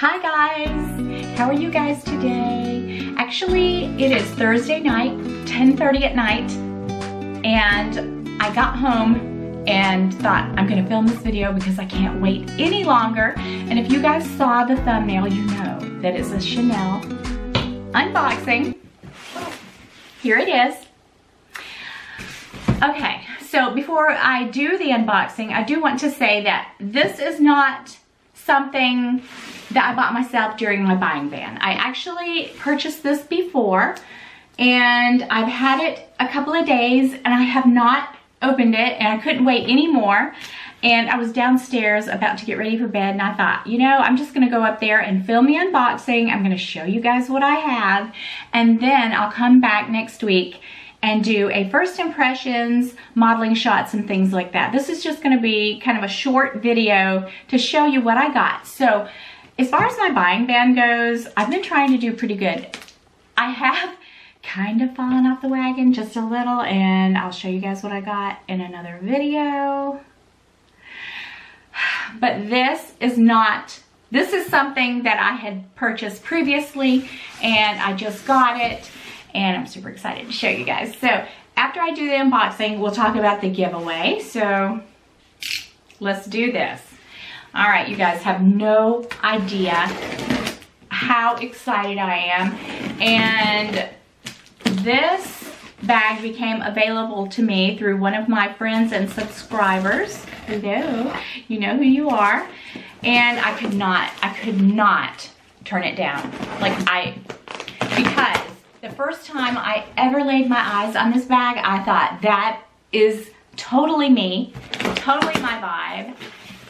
Hi guys, how are you guys today? Actually, it is Thursday night, 10:30 at night, and I got home and thought I'm gonna film this video because I can't wait any longer. And if you guys saw the thumbnail, you know that it's a Chanel unboxing. Here it is. Okay, so before I do the unboxing, I do want to say that this is not something that I bought myself during my buying ban. I actually purchased this before, and I've had it a couple of days, and I have not opened it, and I couldn't wait anymore. And I was downstairs about to get ready for bed, and I thought, you know, I'm just gonna go up there and film the unboxing. I'm gonna show you guys what I have, and then I'll come back next week and do a first impressions, modeling shots, and things like that. This is just gonna be kind of a short video to show you what I got. So as far as my buying ban goes, I've been trying to do pretty good. I have kind of fallen off the wagon just a little, and I'll show you guys what I got in another video. But this is something that I had purchased previously, and I just got it. And I'm super excited to show you guys. So after I do the unboxing, we'll talk about the giveaway. So let's do this. All right, you guys have no idea how excited I am. And this bag became available to me through one of my friends and subscribers. Hello, you know who you are. And I could not turn it down. Because the first time I ever laid my eyes on this bag, I thought that is totally me, totally my vibe,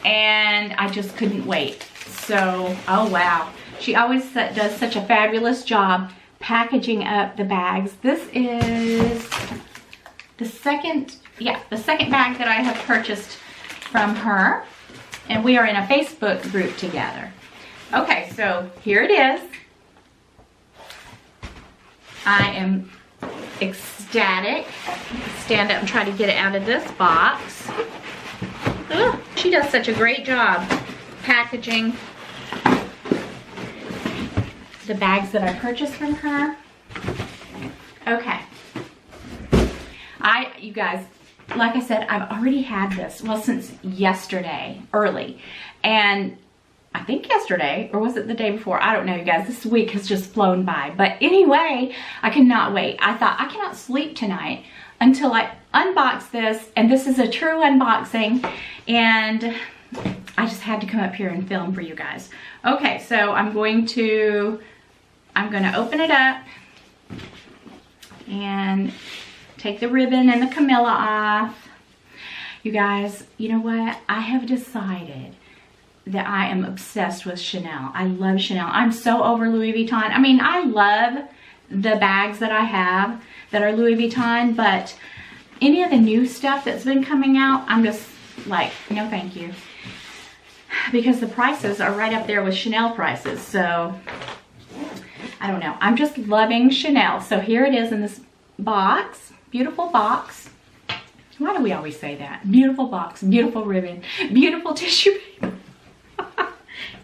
and I just couldn't wait. So, oh wow. She always does such a fabulous job packaging up the bags. This is the second bag that I have purchased from her, and we are in a Facebook group together. Okay, so here it is. I am ecstatic. Stand up and try to get it out of this box. Oh, she does such a great job packaging the bags that I purchased from her. Okay. You guys, like I said, I've already had this, well, since yesterday, early. And I think yesterday, or was it the day before? I don't know, you guys. This week has just flown by. But anyway, I cannot wait. I thought I cannot sleep tonight until I unbox this. And this is a true unboxing. And I just had to come up here and film for you guys. Okay, so I'm going to open it up and take the ribbon and the Camilla off. You guys, you know what? I have decided that I am obsessed with Chanel. I love Chanel. I'm so over Louis Vuitton. I mean, I love the bags that I have that are Louis Vuitton, but any of the new stuff that's been coming out, I'm just like, no thank you. Because the prices are right up there with Chanel prices, so I don't know. I'm just loving Chanel. So here it is in this box, beautiful box. Why do we always say that? Beautiful box, beautiful ribbon, beautiful tissue paper.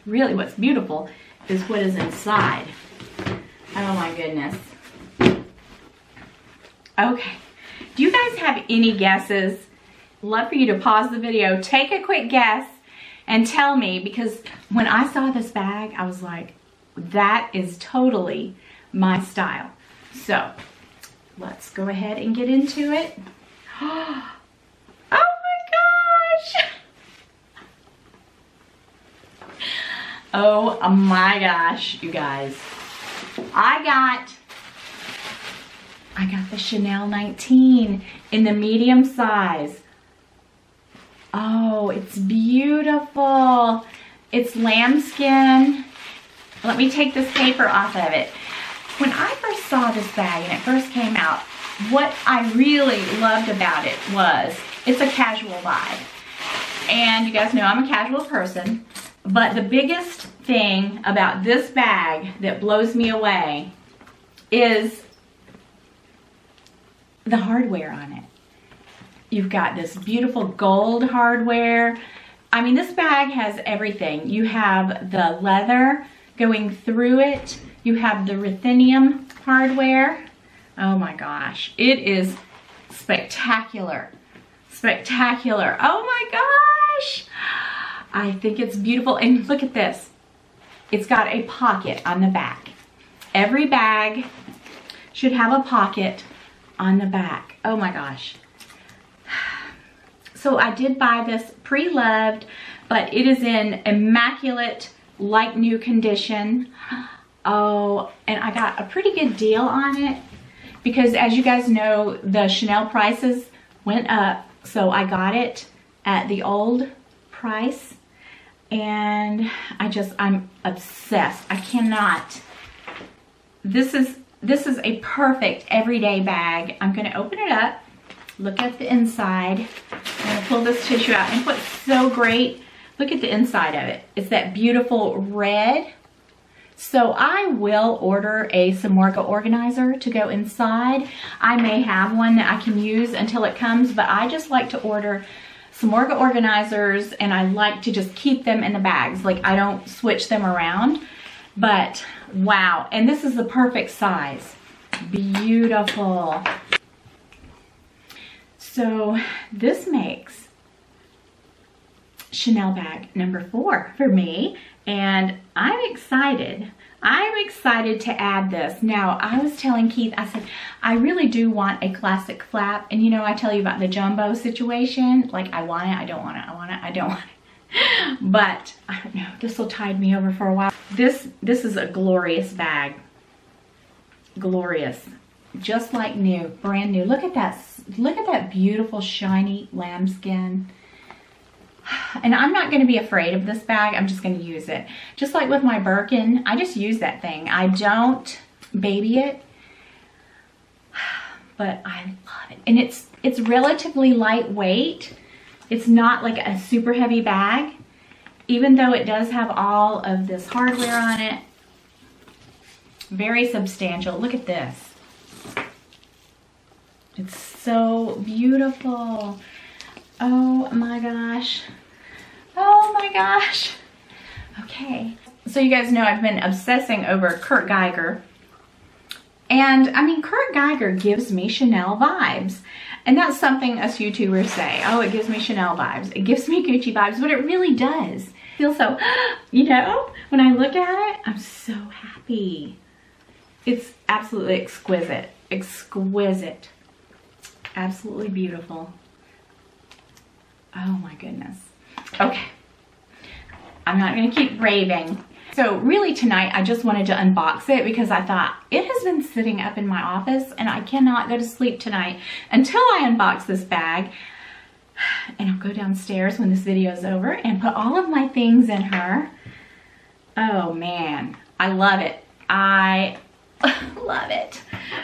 Really, what's beautiful is what is inside. Oh my goodness. Okay. Do you guys have any guesses? Love for you to pause the video, take a quick guess, and tell me, because when I saw this bag, I was like, that is totally my style. So, let's go ahead and get into it. Oh my gosh! Oh my gosh, you guys. I got the Chanel 19 in the medium size. Oh, it's beautiful. It's lambskin. Let me take this paper off of it. When I first saw this bag and it first came out, what I really loved about it was it's a casual vibe. And you guys know I'm a casual person. But the biggest thing about this bag that blows me away is the hardware on it. You've got this beautiful gold hardware. I mean, this bag has everything. You have the leather going through it. You have the ruthenium hardware. Oh my gosh, it is spectacular. Spectacular. Oh my gosh. I think it's beautiful. And look at this. It's got a pocket on the back. Every bag should have a pocket on the back. Oh my gosh. So I did buy this pre-loved, but it is in immaculate, like new condition. Oh, and I got a pretty good deal on it because, as you guys know, the Chanel prices went up. So I got it at the old price, and I'm obsessed. I cannot. This is a perfect everyday bag. I'm gonna open it up, look at the inside. I'm gonna pull this tissue out, and what's so great, look at the inside of it. It's that beautiful red. So I will order a Samorga organizer to go inside. I may have one that I can use until it comes, but I just like to order Samorga organizers, and I like to just keep them in the bags. Like, I don't switch them around. But wow, and this is the perfect size. Beautiful. So this makes Chanel bag number 4 for me, and I'm excited. I'm excited to add this. Now, I was telling Keith, I said, I really do want a classic flap. And you know, I tell you about the jumbo situation. Like, I want it, I don't want it, I want it, I don't want it. But I don't know, this will tide me over for a while. This is a glorious bag. Glorious. Just like new, brand new. Look at that beautiful shiny lambskin. And I'm not going to be afraid of this bag. I'm just going to use it. Just like with my Birkin, I just use that thing. I don't baby it, but I love it. And it's relatively lightweight. It's not like a super heavy bag, even though it does have all of this hardware on it. Very substantial. Look at this. It's so beautiful. Oh my gosh. Oh my gosh. Okay. So you guys know I've been obsessing over KURT Geiger. And I mean, KURT Geiger gives me Chanel vibes. And that's something us YouTubers say. Oh, it gives me Chanel vibes. It gives me Gucci vibes, but it really does. I feel so, you know, when I look at it, I'm so happy. It's absolutely exquisite. Exquisite. Absolutely beautiful. Oh my goodness. Okay. I'm not going to keep raving. So really tonight, I just wanted to unbox it because I thought it has been sitting up in my office and I cannot go to sleep tonight until I unbox this bag. And I'll go downstairs when this video is over and put all of my things in her. Oh man, I love it. I love it.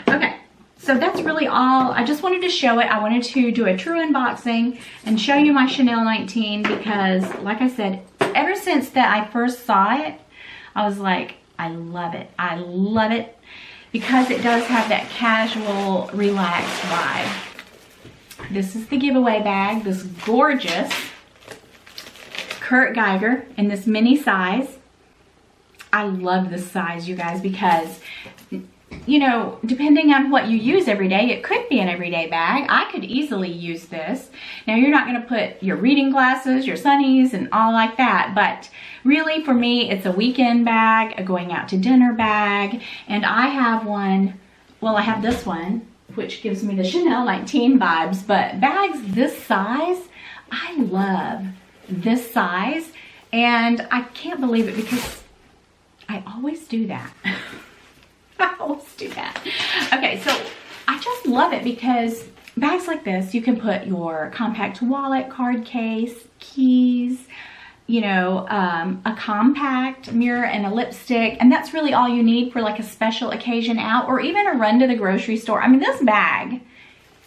Okay. So that's really all. I just wanted to show it. I wanted to do a true unboxing and show you my Chanel 19 because, like I said, ever since that I first saw it, I was like, I love it. I love it because it does have that casual, relaxed vibe. This is the giveaway bag, this gorgeous KURT Geiger in this mini size. I love this size, you guys, because you know, depending on what you use every day, it could be an everyday bag. I could easily use this. Now, you're not going to put your reading glasses, your sunnies, and all like that. But really, for me, it's a weekend bag, a going out to dinner bag. And I have one, well, I have this one, which gives me the Chanel 19 vibes. But bags this size, I love this size. And I can't believe it because I always do that. I always do that. Okay, so I just love it because bags like this, you can put your compact wallet, card case, keys, you know, a compact mirror and a lipstick. And that's really all you need for like a special occasion out or even a run to the grocery store. I mean, this bag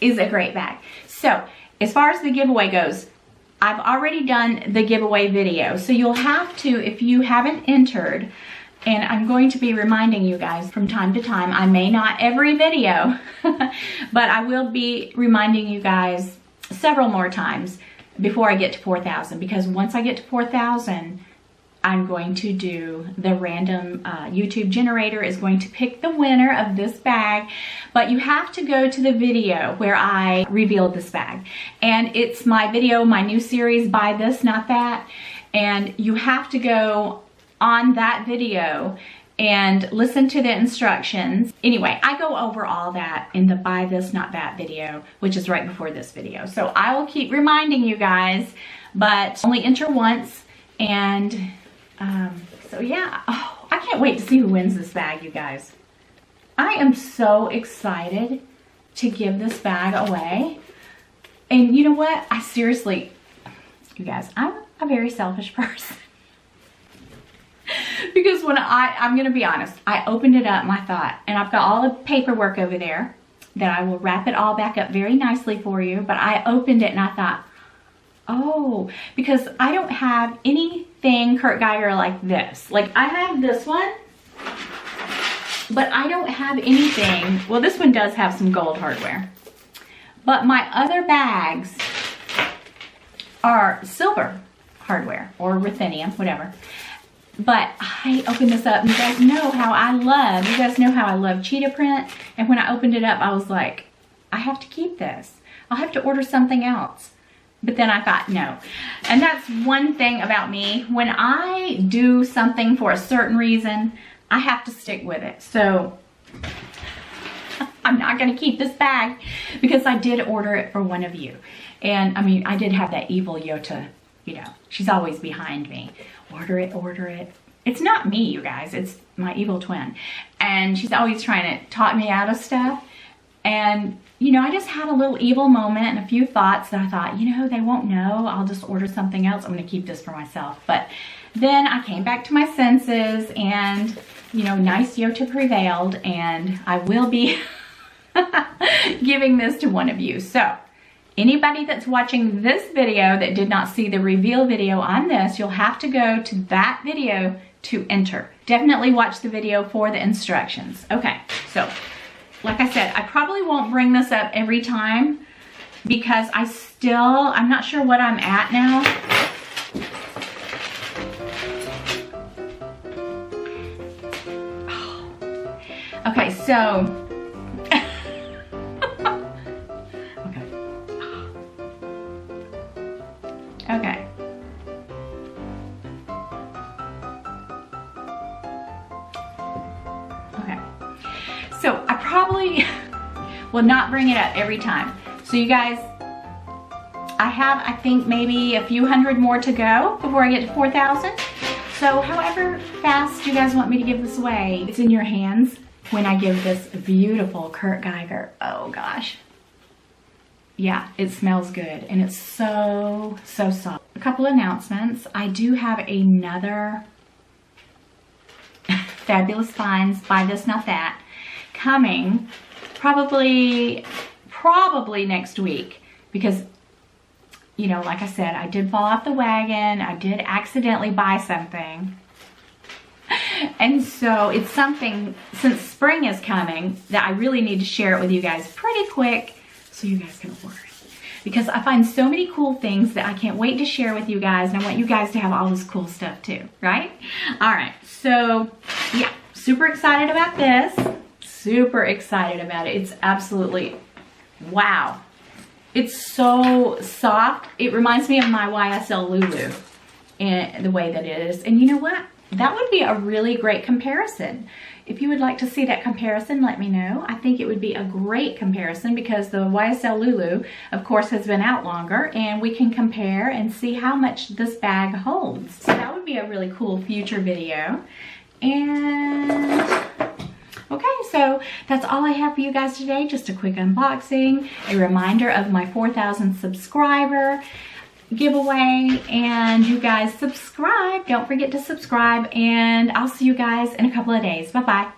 is a great bag. So as far as the giveaway goes, I've already done the giveaway video. So you'll have to, if you haven't entered, and I'm going to be reminding you guys from time to time. I may not every video, but I will be reminding you guys several more times before I get to 4,000, because once I get to 4,000, I'm going to do the random YouTube generator is going to pick the winner of this bag. But you have to go to the video where I revealed this bag. And it's my video, my new series, Buy This, Not That. And you have to go on that video and listen to the instructions. Anyway, I go over all that in the Buy This, Not That video, which is right before this video. So I will keep reminding you guys, but only enter once. And so yeah, oh, I can't wait to see who wins this bag, you guys. I am so excited to give this bag away. And you know what? I seriously, you guys, I'm a very selfish person. Because when I'm gonna be honest, I opened it up and I thought, and I've got all the paperwork over there that I will wrap it all back up very nicely for you, but I opened it and I thought, oh, because I don't have anything KURT Geiger like this. Like, I have this one, but I don't have anything. Well, this one does have some gold hardware, but my other bags are silver hardware or ruthenium, whatever. But I opened this up, and you guys know how I love cheetah print. And when I opened it up, I was like, I have to keep this. I'll have to order something else. But then I thought, no. And that's one thing about me. When I do something for a certain reason, I have to stick with it. So I'm not going to keep this bag because I did order it for one of you. And I mean, I did have that evil Yota, you know, she's always behind me. Order it, order it. It's not me, you guys. It's my evil twin. And she's always trying to talk me out of stuff. And you know, I just had a little evil moment and a few thoughts that I thought, you know, they won't know. I'll just order something else. I'm going to keep this for myself. But then I came back to my senses and, you know, nice Yota prevailed, and I will be giving this to one of you. So anybody that's watching this video that did not see the reveal video on this, you'll have to go to that video to enter. Definitely watch the video for the instructions. Okay, so like I said, I probably won't bring this up every time because I'm not sure what I'm at now. Okay, so, okay. So I probably will not bring it up every time. So you guys, I have, I think, maybe a few hundred more to go before I get to 4,000. So however fast you guys want me to give this away, it's in your hands when I give this beautiful KURT Geiger. Oh gosh. Yeah, it smells good and it's so, so soft. A couple announcements. I do have another Fabulous Finds, Buy This, Not That, coming probably next week, because you know, like I said, I did fall off the wagon. I did accidentally buy something, and so it's something, since spring is coming, that I really need to share it with you guys pretty quick so you guys can order it, because I find so many cool things that I can't wait to share with you guys, and I want you guys to have all this cool stuff too, right? All right, so yeah, super excited about this. Super excited about it. It's absolutely, wow. It's so soft. It reminds me of my YSL Lulu and the way that it is. And you know what? That would be a really great comparison. If you would like to see that comparison, let me know. I think it would be a great comparison because the YSL Lulu, of course, has been out longer, and we can compare and see how much this bag holds. So that would be a really cool future video. And okay, so that's all I have for you guys today. Just a quick unboxing, a reminder of my 4,000 subscriber giveaway, and you guys subscribe. Don't forget to subscribe, and I'll see you guys in a couple of days. Bye-bye.